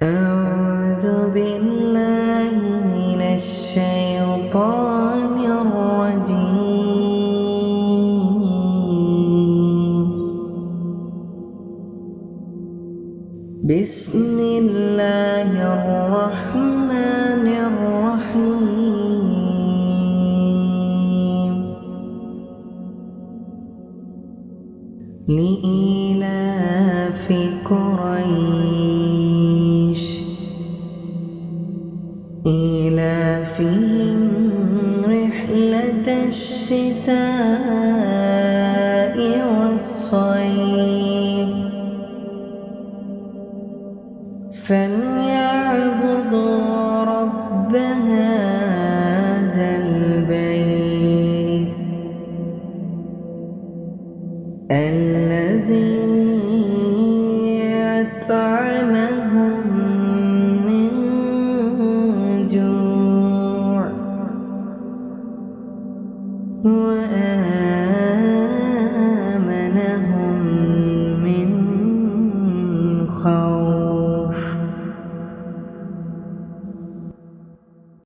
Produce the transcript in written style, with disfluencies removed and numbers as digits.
أعوذ بالله من الشيطان الرجيم. بسم الله الرحمن الرحيم. لإيلاف قريش إيلافهم رحلة الشتاء والصيف فليعبدوا رب هذا البيت الذي أطعمهم من جوع وآمنهم من خوف.